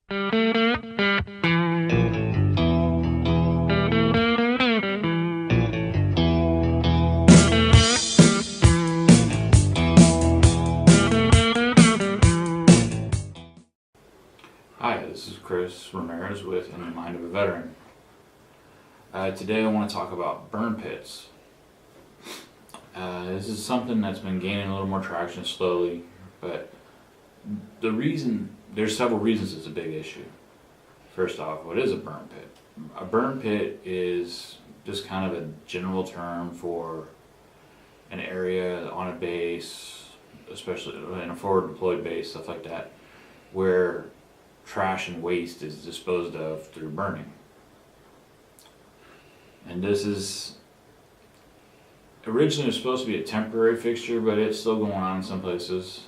Hi, this is Chris Ramirez with In the Mind of a Veteran. Today I want to talk about burn pits. This is something that's been gaining a little more traction slowly, but there's several reasons it's a big issue. First off, what is a burn pit? A burn pit is just kind of a general term for an area on a base, especially in a forward deployed base, stuff like that, where trash and waste is disposed of through burning. And this is originally supposed to be a temporary fixture, but it's still going on in some places.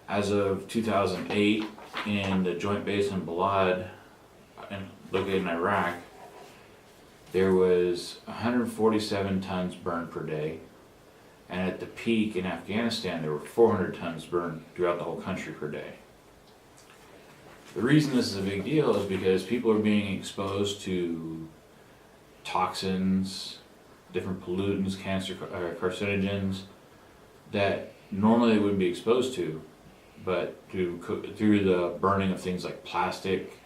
As of 2008, in the Joint Base in Balad, located in Iraq, there was 147 tons burned per day, and at the peak in Afghanistan, there were 400 tons burned throughout the whole country per day. The reason this is a big deal is because people are being exposed to toxins, different pollutants, carcinogens that normally they wouldn't be exposed to, but through the burning of things like plastic,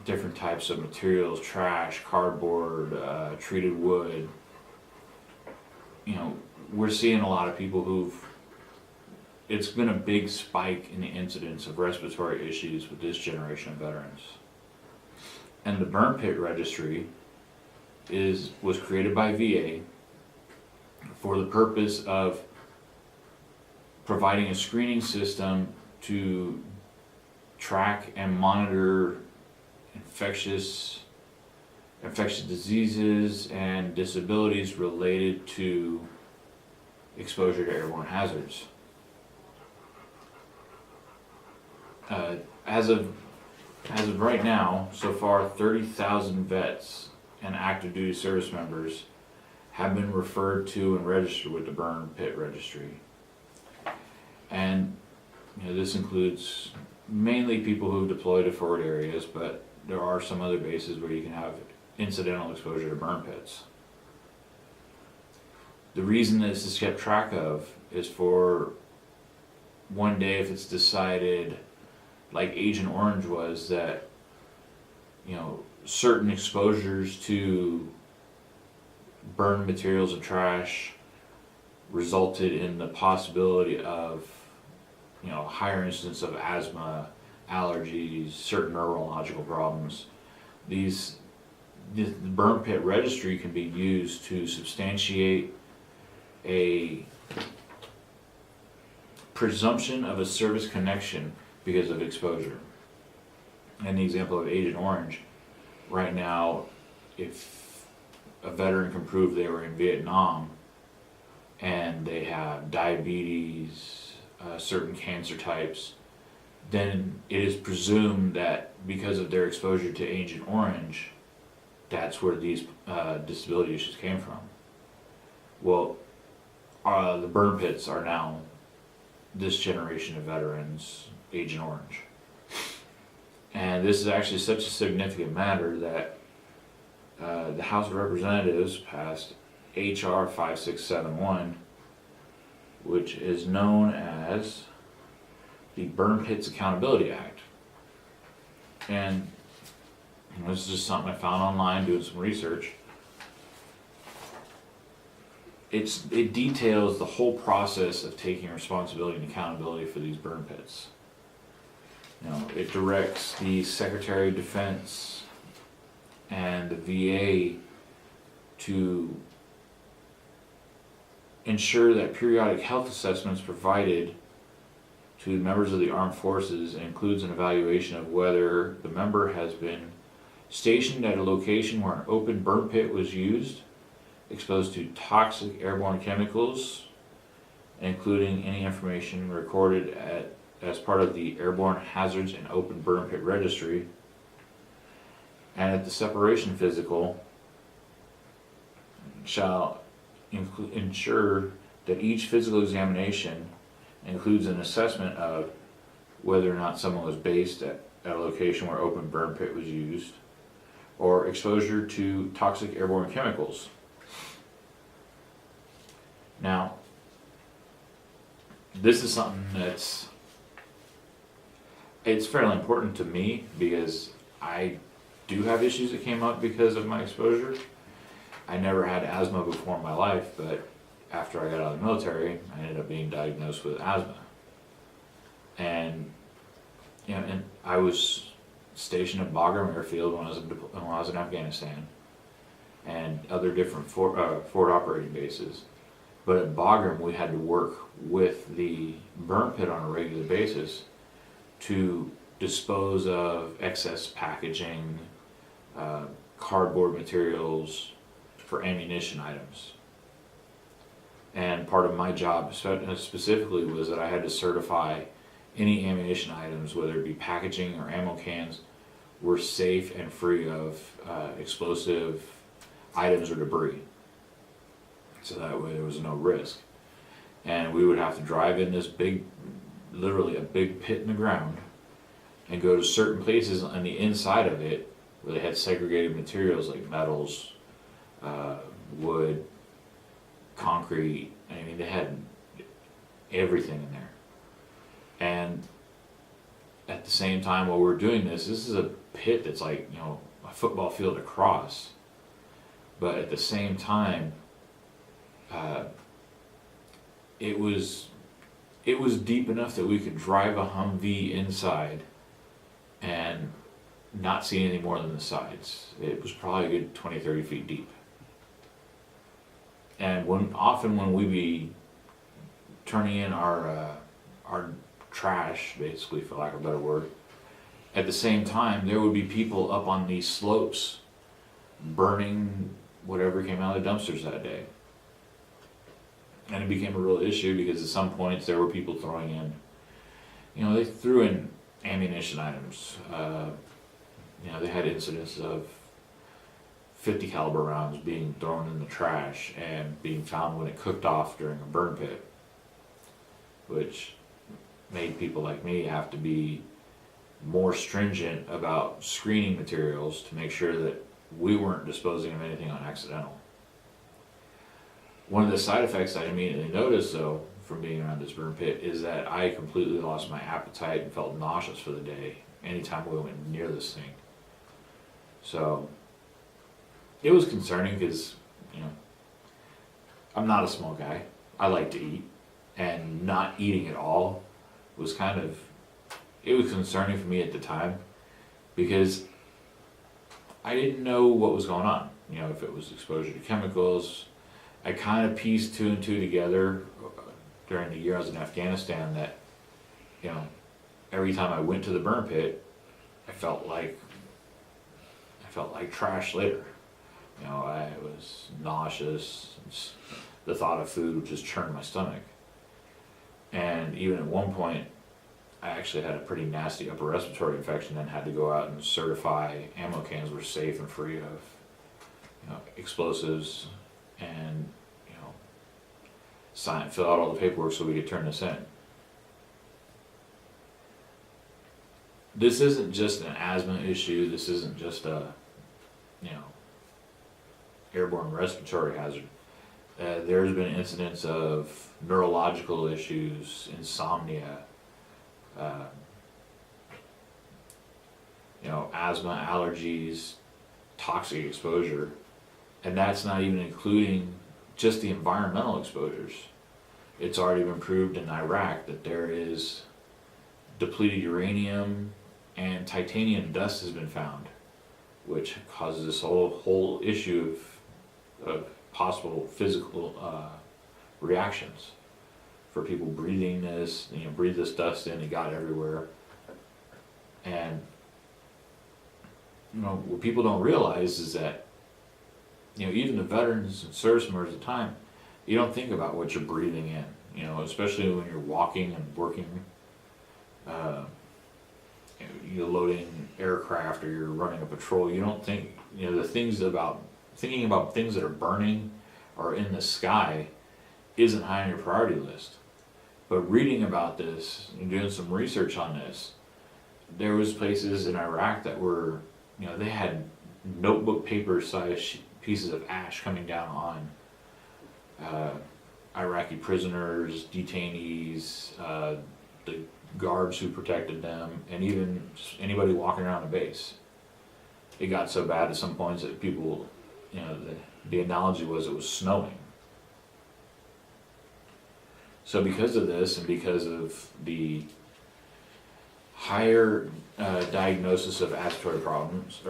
different types of materials, trash, cardboard, treated wood. We're seeing a lot of people it's been a big spike in the incidence of respiratory issues with this generation of veterans. And the burn pit registry was created by VA for the purpose of providing a screening system to track and monitor infectious diseases and disabilities related to exposure to airborne hazards. As of right now, so far 30,000 vets and active duty service members have been referred to and registered with the burn pit registry. And this includes mainly people who deploy to forward areas, but there are some other bases where you can have incidental exposure to burn pits. The reason this is kept track of is for one day if it's decided, like Agent Orange was, that certain exposures to burned materials and trash resulted in the possibility of higher incidence of asthma, allergies, certain neurological problems. The burn pit registry can be used to substantiate a presumption of a service connection because of exposure. And the example of Agent Orange, right now, if a veteran can prove they were in Vietnam and they have diabetes, certain cancer types, then it is presumed that because of their exposure to Agent Orange, that's where these disability issues came from. Well, the burn pits are now this generation of veterans, Agent Orange. And this is actually such a significant matter that the House of Representatives passed H.R. 5671, which is known as the Burn Pits Accountability Act. And this is just something I found online doing some research. It details the whole process of taking responsibility and accountability for these burn pits. It directs the Secretary of Defense and the VA to ensure that periodic health assessments provided to members of the armed forces includes an evaluation of whether the member has been stationed at a location where an open burn pit was used, exposed to toxic airborne chemicals, including any information recorded as part of the Airborne Hazards and Open Burn Pit Registry, and at the separation physical shall ensure that each physical examination includes an assessment of whether or not someone was based at a location where open burn pit was used, or exposure to toxic airborne chemicals. Now, this is something it's fairly important to me because I do have issues that came up because of my exposure. I never had asthma before in my life, but after I got out of the military, I ended up being diagnosed with asthma. And and I was stationed at Bagram Airfield when I was in Afghanistan, and other different forward operating bases. But at Bagram, we had to work with the burn pit on a regular basis to dispose of excess packaging, cardboard materials for ammunition items. And part of my job specifically was that I had to certify any ammunition items, whether it be packaging or ammo cans, were safe and free of explosive items or debris. So that way there was no risk. And we would have to drive in this big, literally a big pit in the ground, and go to certain places on the inside of it where they had segregated materials like metals, wood, concrete. I mean, they had everything in there. And at the same time, while we're doing this is a pit that's like, a football field across. But at the same time, it was deep enough that we could drive a Humvee inside and not see any more than the sides. It was probably a good 20, 30 feet deep. And often when we be turning in our trash, basically, for lack of a better word, at the same time there would be people up on these slopes burning whatever came out of the dumpsters that day. And it became a real issue because at some points there were people throwing in, they threw in ammunition items. They had incidents of 50 caliber rounds being thrown in the trash and being found when it cooked off during a burn pit, which made people like me have to be more stringent about screening materials to make sure that we weren't disposing of anything on accidental. One of the side effects I immediately noticed, though, from being around this burn pit is that I completely lost my appetite and felt nauseous for the day anytime we went near this thing. So it was concerning because, I'm not a small guy. I like to eat, and not eating at all was it was concerning for me at the time because I didn't know what was going on. If it was exposure to chemicals. I kind of pieced two and two together during the year I was in Afghanistan that, every time I went to the burn pit, I felt like trash later. I was nauseous. The thought of food just churned my stomach. And even at one point, I actually had a pretty nasty upper respiratory infection and had to go out and certify ammo cans were safe and free of, explosives, and fill out all the paperwork so we could turn this in. This isn't just an asthma issue. This isn't just a airborne respiratory hazard. There's been incidents of neurological issues, insomnia, asthma, allergies, toxic exposure, and that's not even including just the environmental exposures. It's already been proved in Iraq that there is depleted uranium and titanium dust has been found, which causes this whole issue of possible physical reactions for people breathing this. Breathe this dust in, it got everywhere. And what people don't realize is that even the veterans and service members at the time, you don't think about what you're breathing in, especially when you're walking and working, you're loading aircraft or you're running a patrol. You don't think, thinking about things that are burning or in the sky isn't high on your priority list. But reading about this and doing some research on this, there was places in Iraq that were, they had notebook paper sized pieces of ash coming down on Iraqi prisoners, detainees, the guards who protected them, and even just anybody walking around the base. It got so bad at some points that people, the analogy was it was snowing. So because of this, and because of the higher diagnosis of respiratory problems,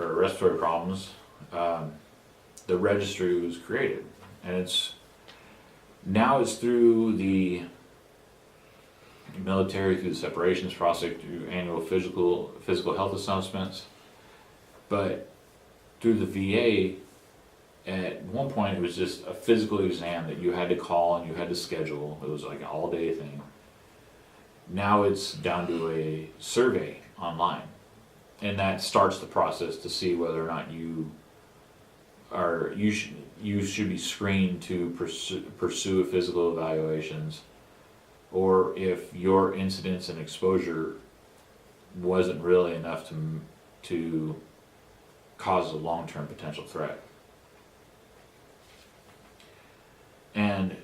the registry was created, and it's through the military, through the separations process, through annual physical health assessments, but through the VA. At one point, it was just a physical exam that you had to call and you had to schedule. It was like an all-day thing. Now it's down to a survey online, and that starts the process to see whether or not you should be screened to pursue physical evaluations, or if your incidence and exposure wasn't really enough to cause a long-term potential threat. And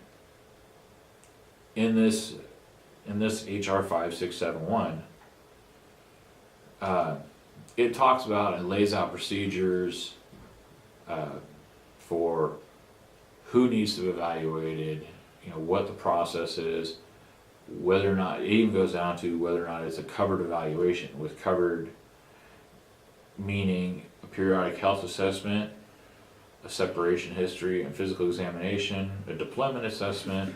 in this HR 5671, it talks about and lays out procedures for who needs to be evaluated, what the process is, whether or not, it even goes down to whether or not it's a covered evaluation, with covered meaning a periodic health assessment, a separation history and physical examination, a deployment assessment,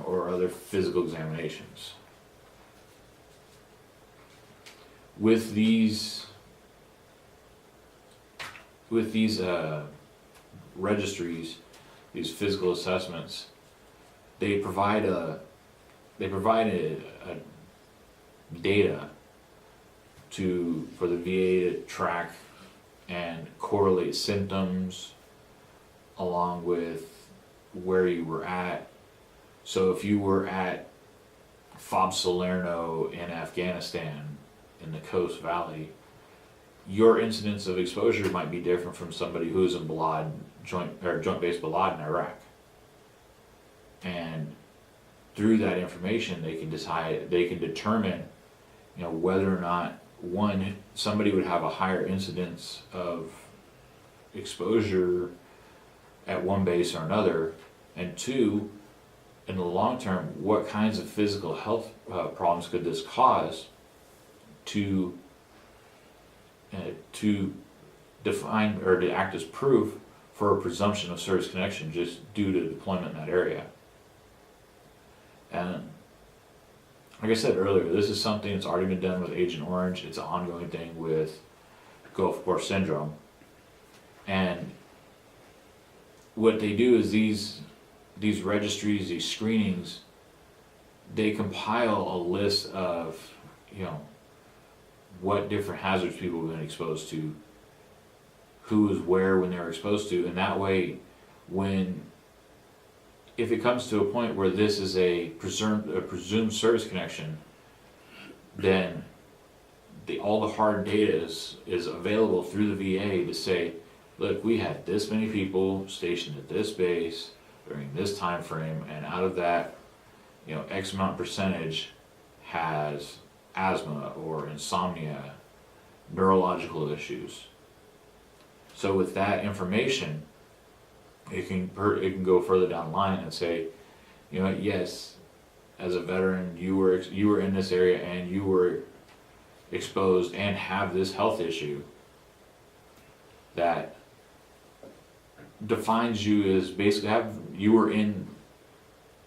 or other physical examinations. With these registries, these physical assessments, they provide a data for the VA to track and correlate symptoms along with where you were at. So if you were at FOB Salerno in Afghanistan in the Coast Valley, your incidence of exposure might be different from somebody who's in Joint Base Balad in Iraq. And through that information, they can determine, whether or not somebody would have a higher incidence of exposure at one base or another, and two, in the long term, what kinds of physical health problems could this cause to define or to act as proof for a presumption of service connection just due to deployment in that area. And like I said earlier, this is something that's already been done with Agent Orange. It's an ongoing thing with Gulf War Syndrome. And what they do is these registries, these screenings, they compile a list of, what different hazards people have been exposed to, who was where when they were exposed to, and that way, if it comes to a point where this is a presumed service connection, then all the hard data is available through the VA to say, look, we had this many people stationed at this base during this time frame, and out of that, X amount percentage has asthma or insomnia, neurological issues. So with that information, it can go further down the line and say, yes, as a veteran, you were in this area and you were exposed and have this health issue that defines you as basically you were in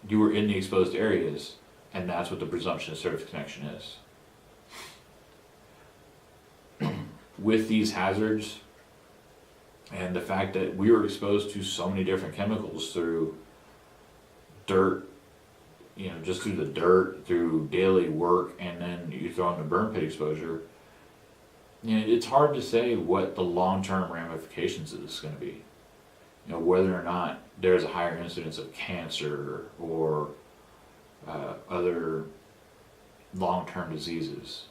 the exposed areas, and that's what the presumption of service connection is. With these hazards and the fact that we were exposed to so many different chemicals through dirt, just through the dirt, through daily work, and then you throw in the burn pit exposure, it's hard to say what the long-term ramifications of this is going to be. whether or not there's a higher incidence of cancer or other long-term diseases.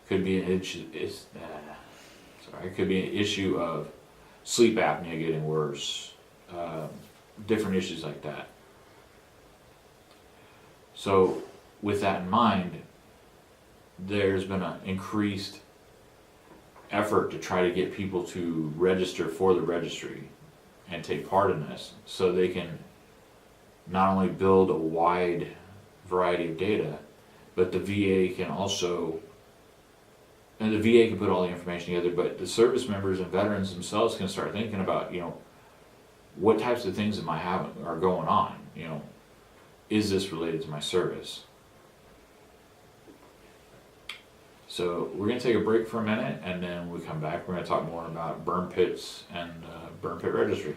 Could be an issue. It could be an issue of sleep apnea getting worse. Different issues like that. So, with that in mind, there's been an increased effort to try to get people to register for the registry and take part in this, so they can not only build a wide variety of data, but the VA can also, and the VA can put all the information together, but the service members and veterans themselves can start thinking about, what types of things am I having are going on? Is this related to my service? So we're going to take a break for a minute, and then when we come back, we're going to talk more about burn pits and burn pit registry.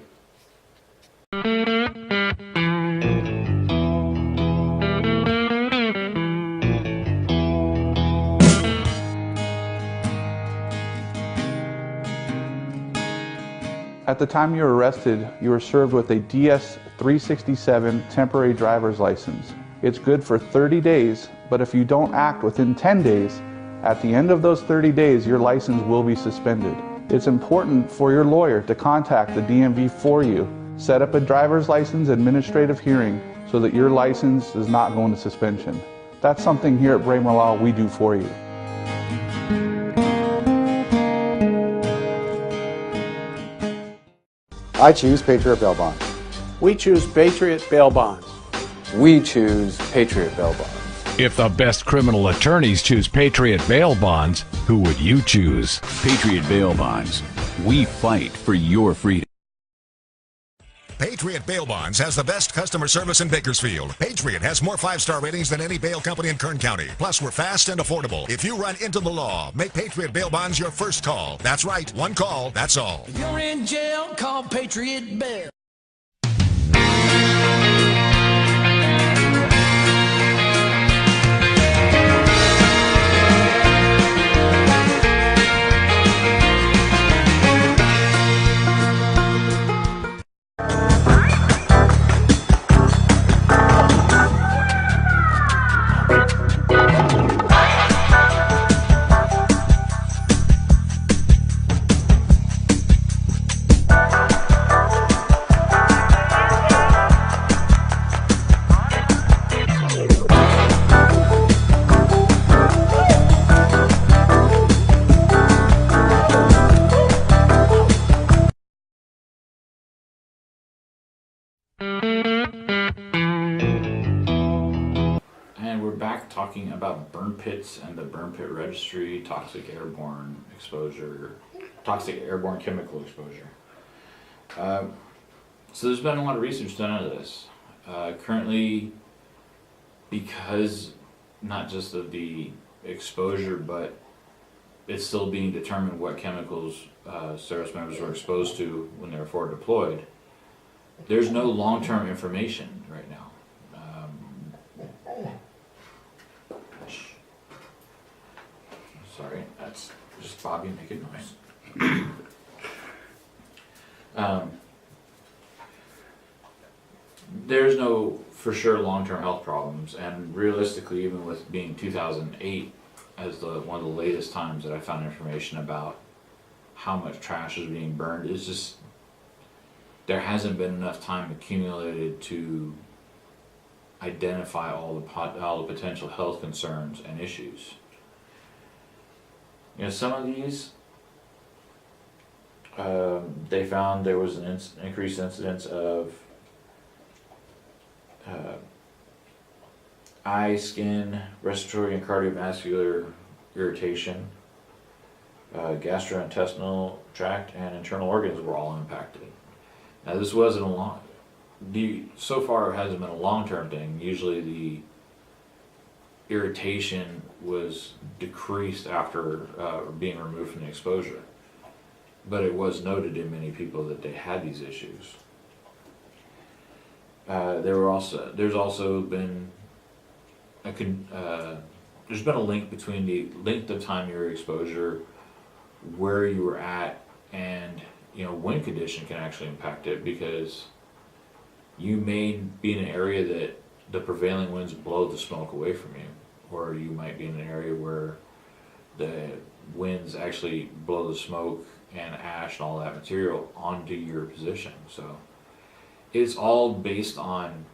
At the time you were arrested, you were served with a DS-367 temporary driver's license. It's good for 30 days, but if you don't act within 10 days, at the end of those 30 days, your license will be suspended. It's important for your lawyer to contact the DMV for you. Set up a driver's license administrative hearing so that your license is not going to suspension. That's something here at Braemar Law we do for you. I choose Patriot Bail Bonds. We choose Patriot Bail Bonds. We choose Patriot Bail Bonds. If the best criminal attorneys choose Patriot Bail Bonds, who would you choose? Patriot Bail Bonds. We fight for your freedom. Patriot Bail Bonds has the best customer service in Bakersfield. Patriot has more 5-star ratings than any bail company in Kern County. Plus, we're fast and affordable. If you run into the law, make Patriot Bail Bonds your first call. That's right, one call, that's all. If you're in jail, call Patriot Bail. And we're back talking about burn pits and the burn pit registry, toxic airborne chemical exposure. So there's been a lot of research done into this. Currently, because not just of the exposure, but it's still being determined what chemicals service members were exposed to when they were forward deployed, there's no long-term information right now. Sorry, that's just Bobby making noise. There's no for sure long-term health problems, and realistically, even with being 2008 as one of the latest times that I found information about how much trash is being burned, it's just there hasn't been enough time accumulated to identify all the potential health concerns and issues. Some of these, they found there was an increased incidence of eye, skin, respiratory and cardiovascular irritation, gastrointestinal tract and internal organs were all impacted. Now this wasn't so far it hasn't been a long-term thing. Usually the irritation was decreased after being removed from the exposure, but it was noted in many people that they had these issues. There's also been there's been a link between the length of time your exposure, where you were at, and wind condition can actually impact it, because you may be in an area that the prevailing winds blow the smoke away from you, or you might be in an area where the winds actually blow the smoke and ash and all that material onto your position. So it's all based on,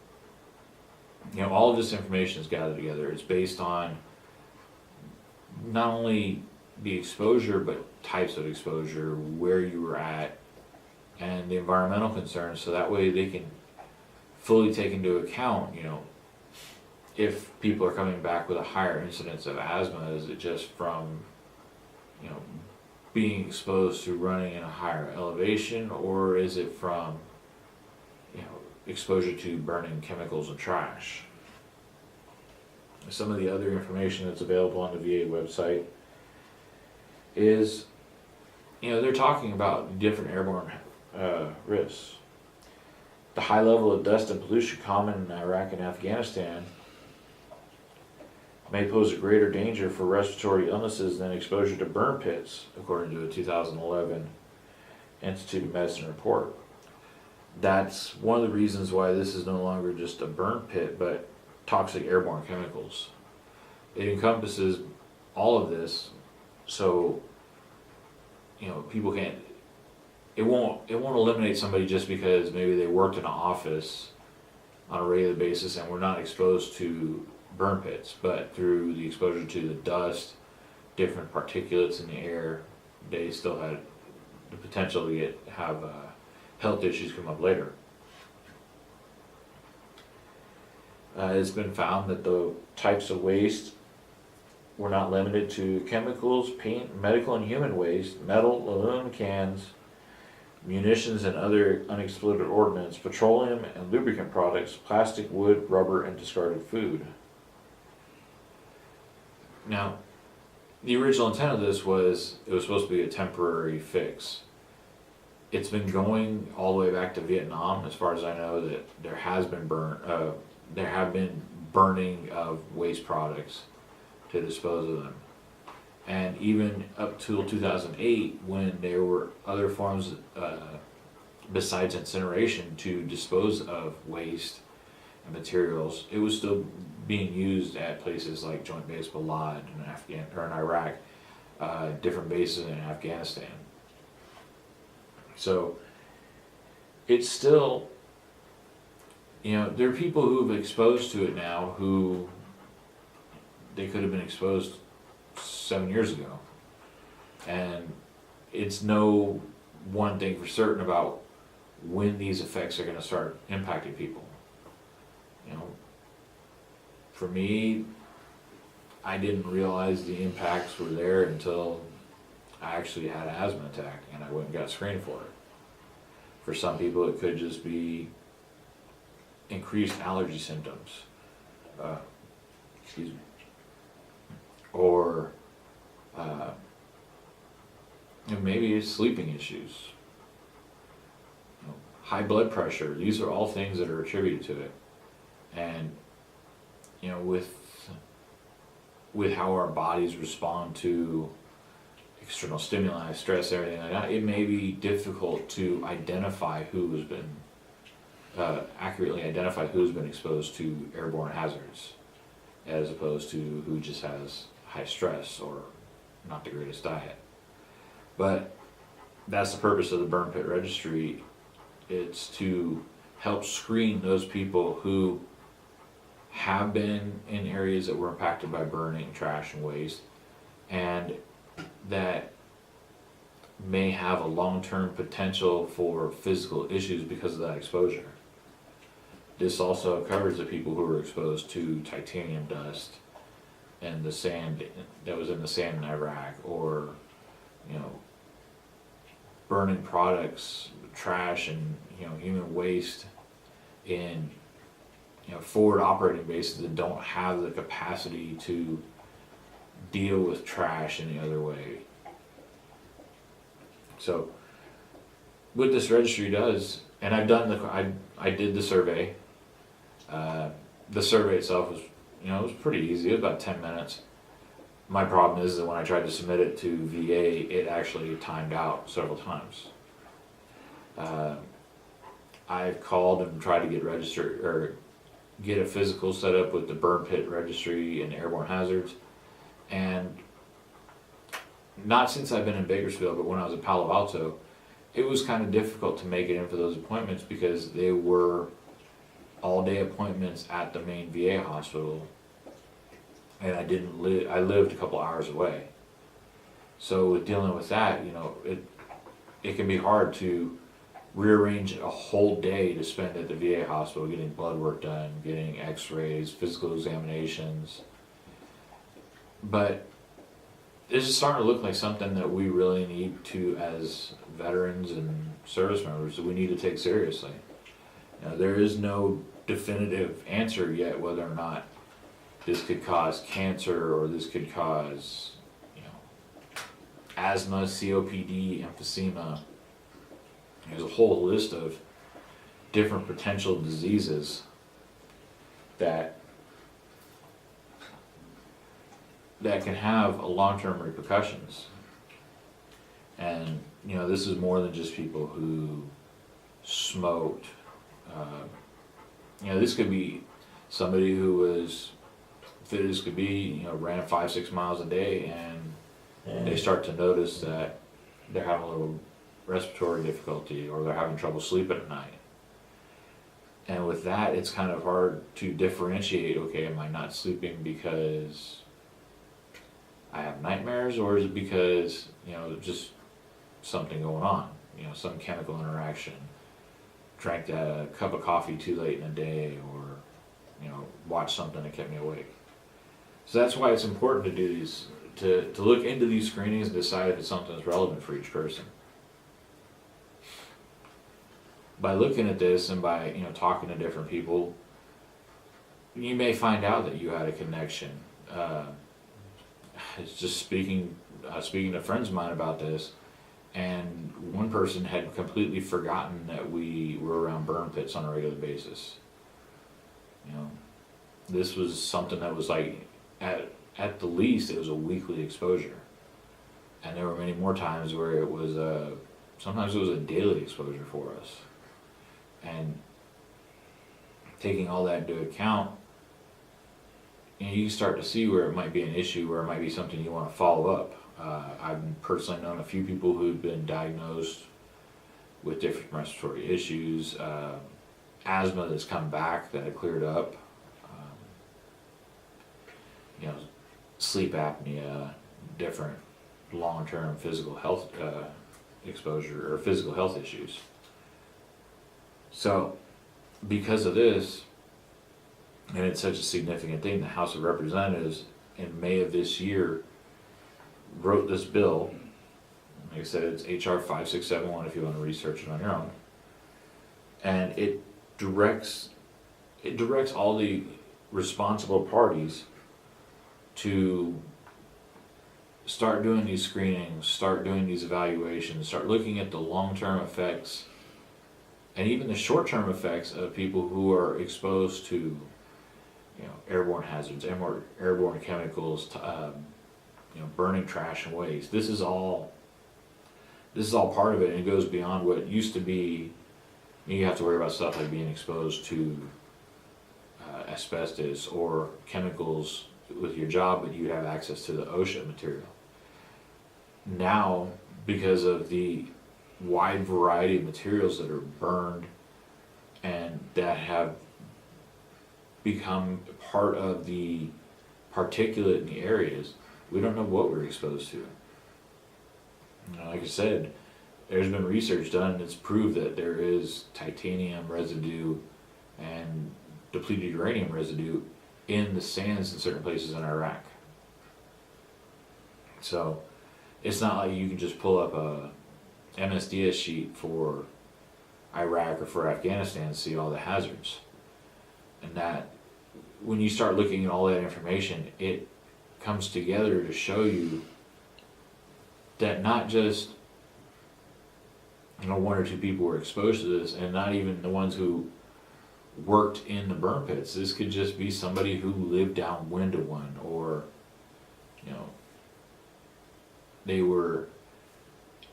all of this information is gathered together. It's based on not only the exposure, but types of exposure, where you were at, and the environmental concerns, so that way they can fully take into account, if people are coming back with a higher incidence of asthma, is it just from, being exposed to running in a higher elevation, or is it from, exposure to burning chemicals and trash? Some of the other information that's available on the VA website is, they're talking about different airborne risks. The high level of dust and pollution common in Iraq and Afghanistan may pose a greater danger for respiratory illnesses than exposure to burn pits, according to a 2011 Institute of Medicine report. That's one of the reasons why this is no longer just a burn pit, but toxic airborne chemicals. It encompasses all of this, so people can't. It won't eliminate somebody just because maybe they worked in an office on a regular basis and were not exposed to burn pits, but through the exposure to the dust, different particulates in the air, they still had the potential to have health issues come up later. It's been found that the types of waste were not limited to chemicals, paint, medical and human waste, metal, aluminum cans, munitions and other unexploded ordnance, petroleum and lubricant products, plastic, wood, rubber, and discarded food. Now, the original intent of this was, it was supposed to be a temporary fix. It's been going all the way back to Vietnam, as far as I know, that there have been burning of waste products to dispose of them. And even up till 2008, when there were other forms besides incineration to dispose of waste and materials, it was still being used at places like Joint Base Balad in Iraq, different bases in Afghanistan. So it's still, there are people who've been exposed to it now who they could have been exposed 7 years ago, and it's no one thing for certain about when these effects are going to start impacting people. For me, I didn't realize the impacts were there until I actually had an asthma attack and I went and got screened for it. For some people, it could just be increased allergy symptoms. Or maybe it's sleeping issues, high blood pressure. These are all things that are attributed to it. And with how our bodies respond to external stimuli, stress, everything like that, it may be difficult to identify who has been accurately identify who's been exposed to airborne hazards, as opposed to who just has high stress or not the greatest diet. But that's the purpose of the Burn Pit Registry. It's to help screen those people who have been in areas that were impacted by burning, trash, and waste, and that may have a long-term potential for physical issues because of that exposure. This also covers the people who were exposed to titanium dust and the sand that was in the sand in Iraq, or burning products, trash, and human waste in forward operating bases that don't have the capacity to deal with trash any other way. So what this registry does, and I've done I did the survey. The survey itself was it was pretty easy. It was about 10 minutes. My problem is that when I tried to submit it to VA, it actually timed out several times. I've called and tried to get registered or get a physical set up with the burn pit registry and airborne hazards, and not since I've been in Bakersfield, but when I was in Palo Alto, it was kind of difficult to make it in for those appointments because they were all-day appointments at the main VA hospital, and I didn't live. I lived a couple hours away, so with dealing with that, it can be hard to rearrange a whole day to spend at the VA hospital getting blood work done, getting X-rays, physical examinations, but this is starting to look like something that we really need to, as veterans and service members, that we need to take seriously. There is no definitive answer yet whether or not this could cause cancer or this could cause, asthma, COPD, emphysema. There's a whole list of different potential diseases that can have a long-term repercussions. And, this is more than just people who smoked. This could be somebody who was fit as could be, ran 5-6 miles a day, and they start to notice that they're having a little respiratory difficulty or they're having trouble sleeping at night. And with that, it's kind of hard to differentiate, okay, am I not sleeping because I have nightmares, or is it because, just something going on, some chemical interaction, drank a cup of coffee too late in the day, or, watched something that kept me awake. So that's why it's important to do these, to look into these screenings and decide if it's something that's relevant for each person. By looking at this and by, talking to different people, you may find out that you had a connection. It's just speaking to friends of mine about this, and one person had completely forgotten that we were around burn pits on a regular basis. This was something that was like, at the least, it was a weekly exposure. And there were many more times where it was sometimes it was a daily exposure for us. And taking all that into account, you start to see where it might be an issue, where it might be something you want to follow up. I've personally known a few people who've been diagnosed with different respiratory issues, asthma that's come back that had cleared up, sleep apnea, different long-term physical health exposure or physical health issues. So, because of this, and it's such a significant thing, the House of Representatives in May of this year wrote this bill. Like I said, it's HR 5671 if you want to research it on your own. And it directs all the responsible parties to start doing these screenings, start doing these evaluations, start looking at the long-term effects and even the short-term effects of people who are exposed to, airborne hazards, airborne chemicals, burning trash and waste. This is all part of it, and it goes beyond what used to be. You have to worry about stuff like being exposed to asbestos or chemicals with your job, but you have access to the OSHA material. Now, because of the wide variety of materials that are burned and that have become part of the particulate in the areas, we don't know what we're exposed to. Like I said, there's been research done that's proved that there is titanium residue and depleted uranium residue in the sands in certain places in Iraq. So it's not like you can just pull up a MSDS sheet for Iraq or for Afghanistan and see all the hazards. And that, when you start looking at all that information, it comes together to show you that not just one or two people were exposed to this, and not even the ones who worked in the burn pits. This could just be somebody who lived downwind of one, or they were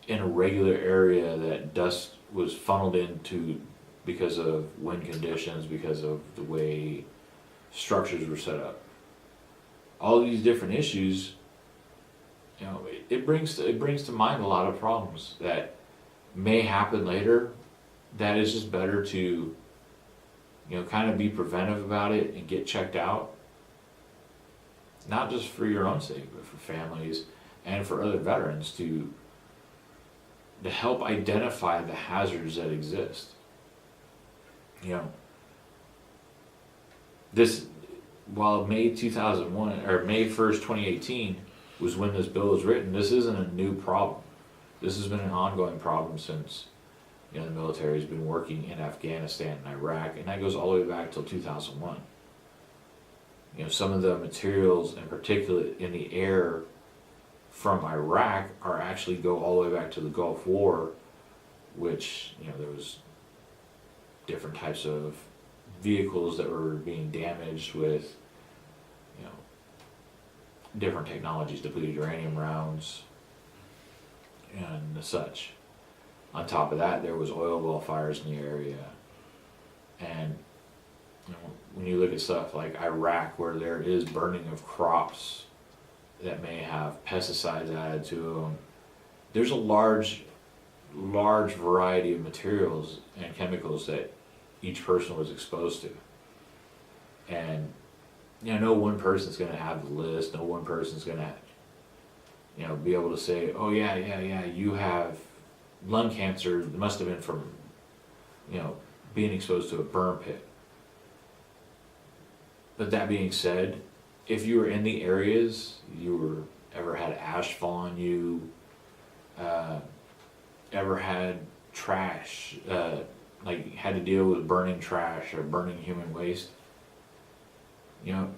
in a regular area that dust was funneled into because of wind conditions, because of the way structures were set up. All these different issues, you know, it brings to mind a lot of problems that may happen later. That it's just better to, you know, kind of be preventive about it and get checked out. Not just for your own sake, but for families and for other veterans to help identify the hazards that exist. You know, this, while May 2001 or May 1st, 2018 was when this bill was written, this isn't a new problem. This has been an ongoing problem since, you know, the military has been working in Afghanistan and Iraq, and that goes all the way back till 2001. You know, some of the materials and particulate in the air from Iraq are actually go all the way back to the Gulf War, which, you know, there was different types of vehicles that were being damaged with, you know, different technologies, depleted uranium rounds and such. On top of that, there was oil well fires in the area. And, you know, when you look at stuff like Iraq, where there is burning of crops that may have pesticides added to them, there's a large variety of materials and chemicals that each person was exposed to. And, you know, no one person's going to have the list. No one person's going to, you know, be able to say, oh yeah, you have lung cancer. It must have been from, you know, being exposed to a burn pit. But that being said, if you were in the areas, ever had ash fall on you, ever had trash, like had to deal with burning trash or burning human waste, you know,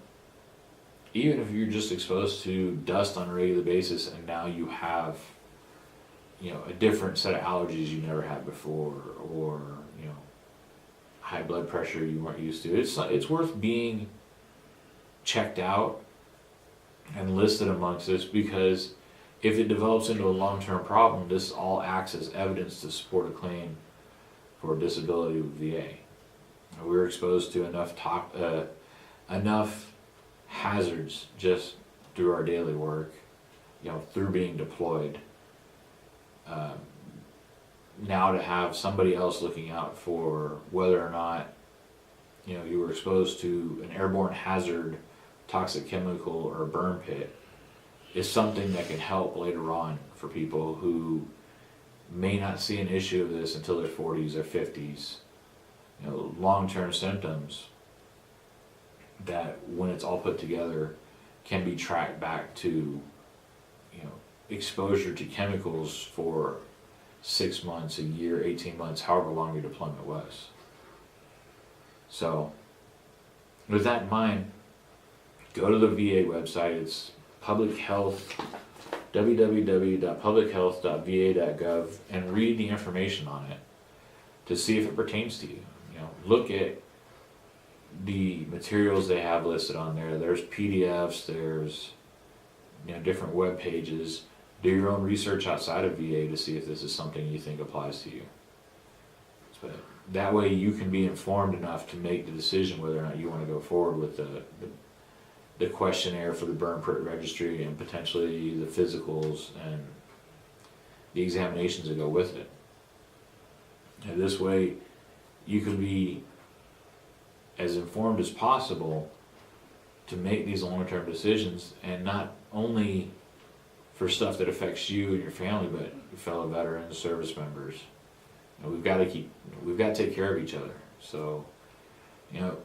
even if you're just exposed to dust on a regular basis and now you have, you know, a different set of allergies you never had before, or, you know, high blood pressure you weren't used to, it's worth being checked out and listed amongst this, because if it develops into a long-term problem, this all acts as evidence to support a claim for disability with VA. We were exposed to enough hazards just through our daily work, you know, through being deployed. Now to have somebody else looking out for whether or not, you know, you were exposed to an airborne hazard, toxic chemical, or a burn pit is something that can help later on for people who may not see an issue of this until their 40s or 50s. You know, long-term symptoms that, when it's all put together, can be tracked back to, you know, exposure to chemicals for 6 months, a year, 18 months, however long your deployment was. So, with that in mind, go to the VA website. It's public health, www.publichealth.va.gov, and read the information on it to see if it pertains to you. You know, look at the materials they have listed on there. There's PDFs, there's, you know, different web pages. Do your own research outside of VA to see if this is something you think applies to you. So that way you can be informed enough to make the decision whether or not you want to go forward with the questionnaire for the burn pit registry, and potentially the physicals and the examinations that go with it. And this way you can be as informed as possible to make these longer-term decisions, and not only for stuff that affects you and your family, but your fellow veterans, service members. You know, we've got to take care of each other. So, you know,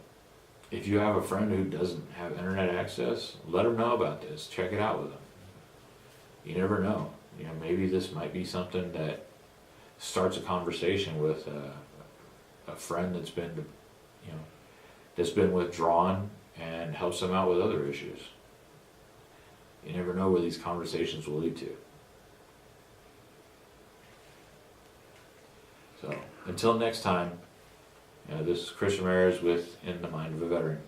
if you have a friend who doesn't have internet access, let them know about this. Check it out with them. You never know. You know, maybe this might be something that starts a conversation with a friend that's been, you know, that's been withdrawn, and helps them out with other issues. You never know where these conversations will lead to. So, until next time, you know, this is Chris Ramirez with In the Mind of a Veteran.